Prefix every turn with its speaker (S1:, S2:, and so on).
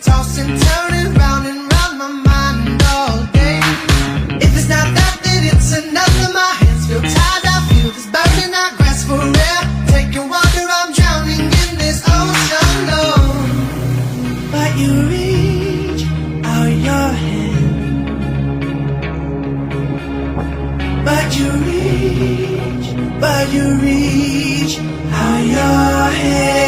S1: tossing, turning round and round my mind all day. If it's not that, then it's another. My hands feel tied, I feel this burning, I grasp for air. Taking water, I'm drowning in this ocean low. But you reach out your hand, but you reach out your hand.